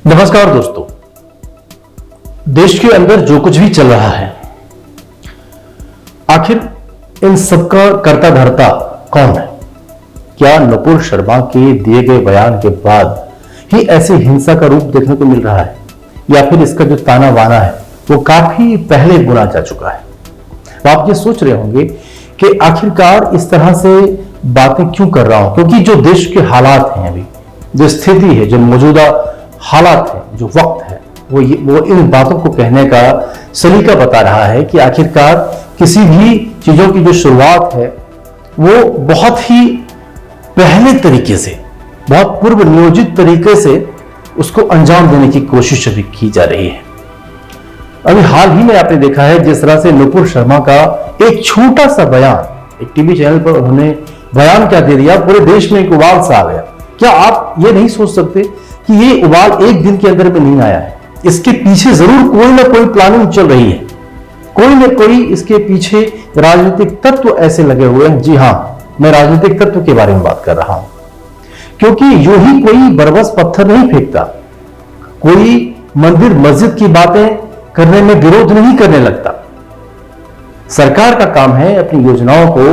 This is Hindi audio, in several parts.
नमस्कार दोस्तों, देश के अंदर जो कुछ भी चल रहा है, आखिर इन सबका कर्ता धर्ता कौन है? क्या नुपुर शर्मा के दिए गए बयान के बाद ही ऐसी हिंसा का रूप देखने को मिल रहा है, या फिर इसका जो ताना बाना है वो काफी पहले बुना जा चुका है? तो आप ये सोच रहे होंगे कि आखिरकार इस तरह से बातें क्यों कर रहा हूं, क्योंकि जो देश के हालात हैं, अभी जो स्थिति है, जो मौजूदा हालात है, जो वक्त है, वो इन बातों को कहने का सलीका बता रहा है कि आखिरकार किसी भी चीजों की जो शुरुआत है वो बहुत ही पहले तरीके से, बहुत पूर्व नियोजित तरीके से उसको अंजाम देने की कोशिश अभी की जा रही है। अभी हाल ही में आपने देखा है जिस तरह से नुपुर शर्मा का एक छोटा सा बयान एक टीवी चैनल पर उन्होंने बयान क्या दे दिया, पूरे देश में एक उबाल सा आ गया। क्या आप ये नहीं सोच सकते कि ये उबाल एक दिन के अंदर में नहीं आया है? इसके पीछे जरूर कोई ना कोई प्लानिंग चल रही है, कोई ना कोई इसके पीछे राजनीतिक तत्व ऐसे लगे हुए हैं। जी हां, मैं राजनीतिक तत्व के बारे में बात कर रहा हूं, क्योंकि यूं ही कोई बरबस पत्थर नहीं फेंकता, कोई मंदिर मस्जिद की बातें करने में विरोध नहीं करने लगता। सरकार का काम है अपनी योजनाओं को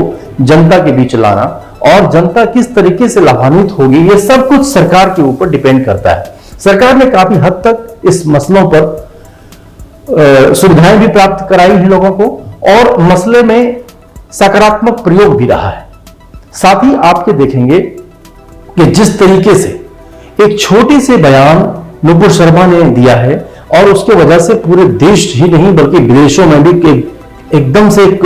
जनता के बीच लाना, और जनता किस तरीके से लाभान्वित होगी ये सब कुछ सरकार के ऊपर डिपेंड करता है। सरकार ने काफी हद तक इस मसलों पर सुविधाएं भी प्राप्त कराई हैं लोगों को, और मसले में सकारात्मक प्रयोग भी रहा है। साथ ही आपके देखेंगे कि जिस तरीके से एक छोटी से बयान नुपुर शर्मा ने दिया है, और उसके वजह से पूरे देश ही नहीं बल्कि विदेशों में भी एकदम से एक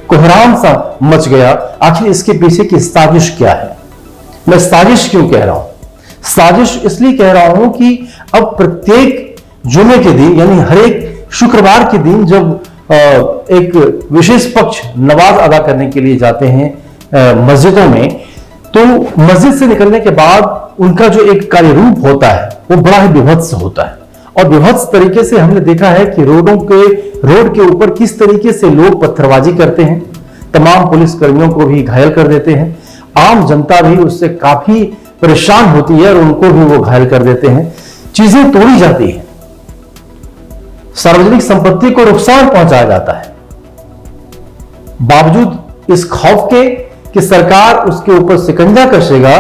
कोहराम सा मच गया। आखिर इसके पीछे की साजिश क्या है? मैं साजिश क्यों कह रहा हूं? साजिश इसलिए कह रहा हूं कि अब प्रत्येक जुमे के दिन, यानी हर एक शुक्रवार के दिन जब एक विशेष पक्ष नमाज अदा करने के लिए जाते हैं मस्जिदों में, तो मस्जिद से निकलने के बाद उनका जो एक कार्य रूप होता है वो बड़ा ही विभत्स होता है। और विभत्स तरीके से हमने देखा है कि रोड के ऊपर किस तरीके से लोग पत्थरबाजी करते हैं, तमाम पुलिस कर्मियों को भी घायल कर देते हैं, आम जनता भी उससे काफी परेशान होती है और उनको भी वो घायल कर देते हैं, चीजें तोड़ी जाती है, सार्वजनिक संपत्ति को नुकसान पहुंचाया जाता है, बावजूद इस खौफ के कि सरकार उसके ऊपर शिकंजा कसेगा,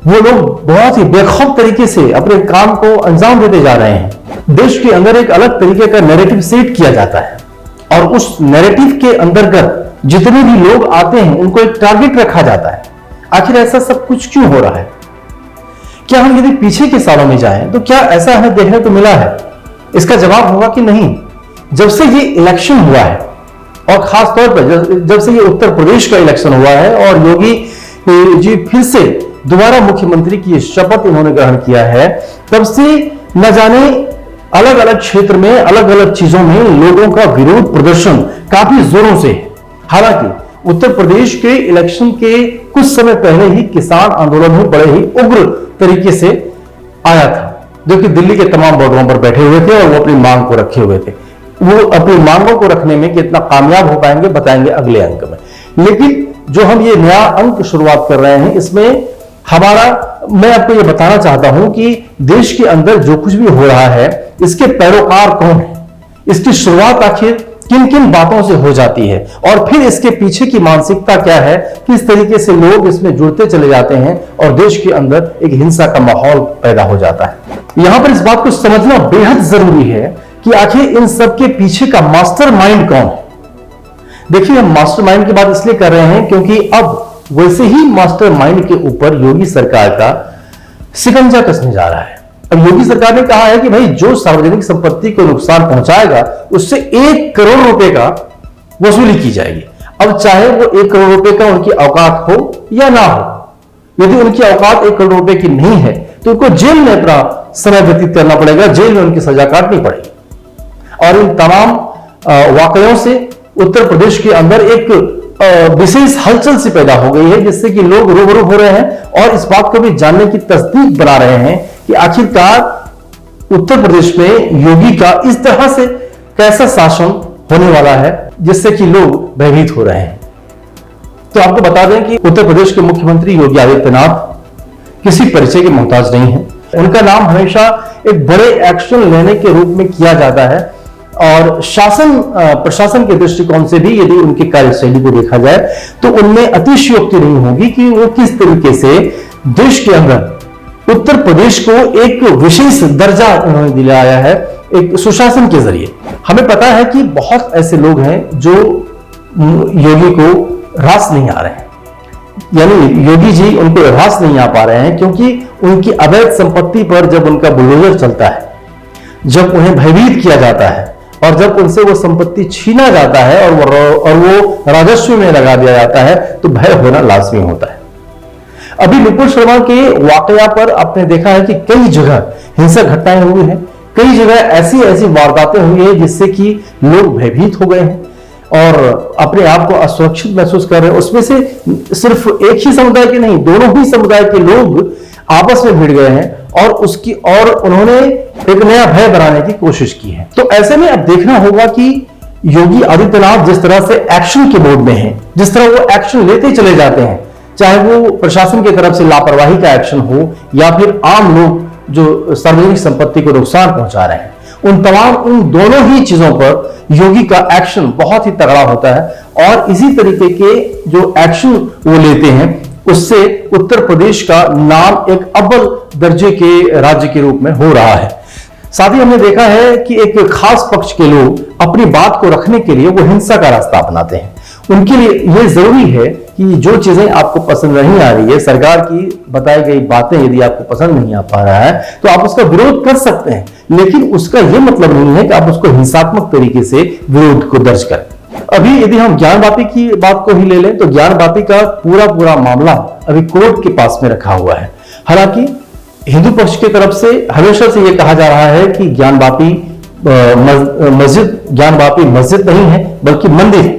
वो लोग बहुत ही बेखौफ तरीके से अपने काम को अंजाम देते जा रहे हैं। देश के अंदर एक अलग तरीके का नैरेटिव सेट किया जाता है, और उस नैरेटिव के अंतर्गत जितने भी लोग आते हैं उनको एक टारगेट रखा जाता है। आखिर ऐसा सब कुछ क्यों हो रहा है? क्या हम यदि पीछे के सालों में जाएं तो क्या ऐसा हमें देखने को मिला है? इसका जवाब होगा कि नहीं। जब से ये इलेक्शन हुआ है, और खास तौर पर जब से ये उत्तर प्रदेश का इलेक्शन हुआ है और योगी जी फिर से दोबारा मुख्यमंत्री की शपथ इन्होंने ग्रहण किया है, तब से न जाने अलग अलग क्षेत्र में, अलग अलग चीजों में लोगों का विरोध प्रदर्शन काफी जोरों से है। हालांकि उत्तर प्रदेश के इलेक्शन के कुछ समय पहले ही किसान आंदोलन में बड़े ही उग्र तरीके से आया था, जो कि दिल्ली के तमाम बॉर्डरों पर बैठे हुए थे और वो अपनी मांग को रखे हुए थे। वो अपनी मांगों को रखने में कितना कामयाब हो पाएंगे बताएंगे अगले अंक में। लेकिन जो हम ये नया अंक शुरुआत कर रहे हैं, इसमें मैं आपको ये बताना चाहता हूं कि देश के अंदर जो कुछ भी हो रहा है, इसके पैरोकार कौन है, इसकी शुरुआत आखिर किन किन बातों से हो जाती है, और फिर इसके पीछे की मानसिकता क्या है, किस तरीके से लोग इसमें जुड़ते चले जाते हैं और देश के अंदर एक हिंसा का माहौल पैदा हो जाता है। यहां पर इस बात को समझना बेहद जरूरी है कि आखिर इन सब के पीछे का मास्टरमाइंड कौन है। देखिए, हम मास्टरमाइंड की बात इसलिए कर रहे हैं क्योंकि अब वैसे ही मास्टरमाइंड के ऊपर योगी सरकार का शिकंजा कसने जा रहा है। अब योगी सरकार ने कहा है कि भाई जो सार्वजनिक संपत्ति को नुकसान पहुंचाएगा उससे 1 करोड़ रुपए का वसूली की जाएगी। अब चाहे वो 1 करोड़ रुपए का उनकी औकात हो या ना हो, यदि उनकी औकात 1 करोड़ रुपए की नहीं है तो उनको जेल में अपना समय व्यतीत करना पड़ेगा, जेल में उनकी सजा काटनी पड़ेगी। और इन तमाम वाकयों से उत्तर प्रदेश के अंदर एक विशेष हलचल सी पैदा हो गई है, जिससे कि लोग रूबरू हो रहे हैं और इस बात को भी जानने की तस्दीक बना रहे हैं कि आखिरकार उत्तर प्रदेश में योगी का इस तरह से कैसा शासन होने वाला है जिससे कि लोग भयभीत हो रहे हैं। तो आपको बता दें कि उत्तर प्रदेश के मुख्यमंत्री योगी आदित्यनाथ किसी परिचय के मोहताज नहीं है। उनका नाम हमेशा एक बड़े एक्शन लेने के रूप में किया जाता है और शासन प्रशासन के दृष्टिकोण से भी यदि उनकी कार्यशैली को देखा जाए तो उनमें अतिशयोक्ति नहीं होगी कि वो किस तरीके से देश के अंदर उत्तर प्रदेश को एक विशेष दर्जा उन्होंने दिलाया है एक सुशासन के जरिए। हमें पता है कि बहुत ऐसे लोग हैं जो योगी को रास नहीं आ रहे हैं, यानी योगी जी उनको रास नहीं आ पा रहे हैं क्योंकि उनकी अवैध संपत्ति पर जब उनका बुलडोजर चलता है, जब उन्हें भयभीत किया जाता है और जब उनसे वो संपत्ति छीना जाता है और वो राजस्व में लगा दिया जाता है तो भय होना लाजमी होता है। अभी नुपुर शर्मा के वाकया पर आपने देखा है कि कई जगह हिंसक घटनाएं हुई हैं, कई जगह ऐसी ऐसी वारदातें हुई है जिससे कि लोग भयभीत हो गए हैं और अपने आप को असुरक्षित महसूस कर रहे हैं। उसमें से सिर्फ एक ही समुदाय के नहीं, दोनों ही समुदाय के लोग आपस में भिड़ गए हैं और उन्होंने एक नया भय बनाने की कोशिश की है। तो ऐसे में अब देखना होगा कि योगी आदित्यनाथ जिस तरह से एक्शन के मोड में हैं, जिस तरह वो एक्शन लेते चले जाते हैं, चाहे वो प्रशासन की तरफ से लापरवाही का एक्शन हो या फिर आम लोग जो सार्वजनिक संपत्ति को नुकसान पहुंचा रहे हैं, उन दोनों ही चीजों पर योगी का एक्शन बहुत ही तगड़ा होता है और इसी तरीके के जो एक्शन वो लेते हैं उससे उत्तर प्रदेश का नाम एक अव्वल दर्जे के राज्य के रूप में हो रहा है। साथ ही हमने देखा है कि एक खास पक्ष के लोग अपनी बात को रखने के लिए वो हिंसा का रास्ता अपनाते हैं। उनके लिए यह जरूरी है कि जो चीजें आपको पसंद नहीं आ रही है, सरकार की बताई गई बातें यदि आपको पसंद नहीं आ पा रहा है तो आप उसका विरोध कर सकते हैं, लेकिन उसका यह मतलब नहीं है कि आप उसको हिंसात्मक तरीके से विरोध को दर्ज करें। अभी यदि हम ज्ञानवापी की बात को ही ले लें तो ज्ञानवापी का पूरा मामला अभी कोर्ट के पास में रखा हुआ है। हालांकि हिंदू पक्ष की तरफ से हमेशा से यह कहा जा रहा है कि ज्ञानवापी मस्जिद नहीं है बल्कि मंदिर है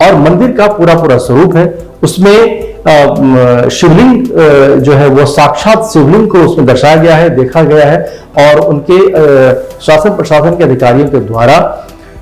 और मंदिर का पूरा स्वरूप है। उसमें शिवलिंग जो है वो साक्षात शिवलिंग को उसमें दर्शाया गया है, देखा गया है और उनके शासन प्रशासन के अधिकारियों के द्वारा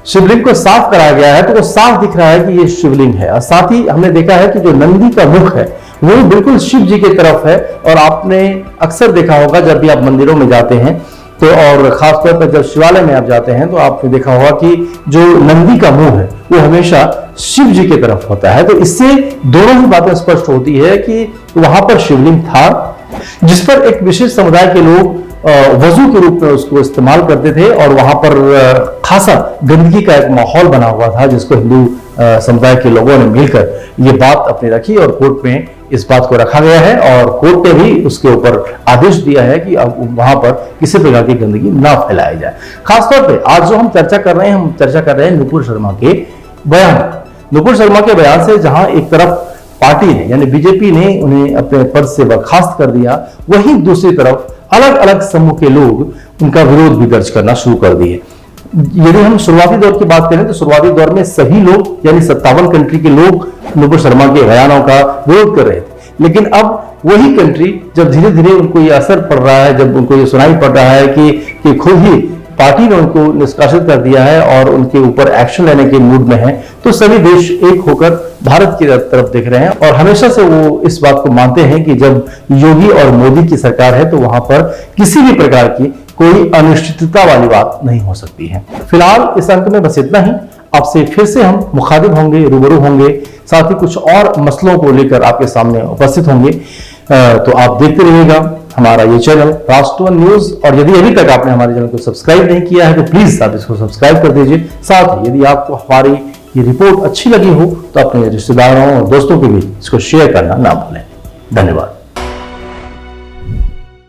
शिवलिंग को साफ कराया गया है तो वो साफ दिख रहा है कि ये शिवलिंग है। और साथ ही हमने देखा है कि जो नंदी का मुख है वो बिल्कुल शिव जी की तरफ है और आपने अक्सर देखा होगा जब भी आप मंदिरों में जाते हैं तो और खासतौर पर जब शिवालय में आप जाते हैं तो आपने देखा होगा कि जो नंदी का मुंह है वो हमेशा शिव जी की तरफ होता है। तो इससे दोनों ही बातें स्पष्ट होती है कि वहां पर शिवलिंग था जिस पर एक विशेष समुदाय के लोग वजू के रूप में उसको इस्तेमाल करते थे और वहां पर खासा गंदगी का एक माहौल बना हुआ था जिसको हिंदू समुदाय के लोगों ने मिलकर ये बात अपनी रखी और कोर्ट में इस बात को रखा गया है और कोर्ट ने भी उसके ऊपर आदेश दिया है कि अब वहां पर किसी प्रकार की गंदगी ना फैलाई जाए। खासतौर पे आज जो हम चर्चा कर रहे हैं नुपुर शर्मा के बयान। नुपुर शर्मा के बयान से जहां एक तरफ पार्टी ने यानी बीजेपी ने उन्हें अपने पद से बर्खास्त कर दिया, वहीं दूसरी तरफ अलग अलग समूह के लोग उनका विरोध भी दर्ज करना शुरू कर दिए। यदि हम शुरुआती दौर की बात करें तो शुरुआती दौर में सभी लोग यानी 57 कंट्री के लोग नुपुर शर्मा के बयानों का विरोध कर रहे थे, लेकिन अब वही कंट्री जब धीरे धीरे उनको ये असर पड़ रहा है, जब उनको ये सुनाई पड़ रहा है कि खुद ही पार्टी ने उनको निष्कासित कर दिया है और उनके ऊपर एक्शन लेने के मूड में है, तो सभी देश एक होकर भारत की तरफ देख रहे हैं और हमेशा से वो इस बात को मानते हैं कि जब योगी और मोदी की सरकार है तो वहां पर किसी भी प्रकार की कोई अनिश्चितता वाली बात नहीं हो सकती है। फिलहाल इस अंक में बस इतना ही। आपसे फिर से हम मुखातिब होंगे, रूबरू होंगे, साथ ही कुछ और मसलों को लेकर आपके सामने उपस्थित होंगे। तो आप देखते रहिएगा हमारा ये चैनल राष्ट्रवन न्यूज और यदि अभी तक आपने हमारे चैनल को सब्सक्राइब नहीं किया है तो प्लीज आप इसको सब्सक्राइब कर दीजिए। साथ ही यदि आपको हमारी ये रिपोर्ट अच्छी लगी हो तो अपने रिश्तेदारों और दोस्तों के बीच इसको शेयर करना ना भूलें। धन्यवाद।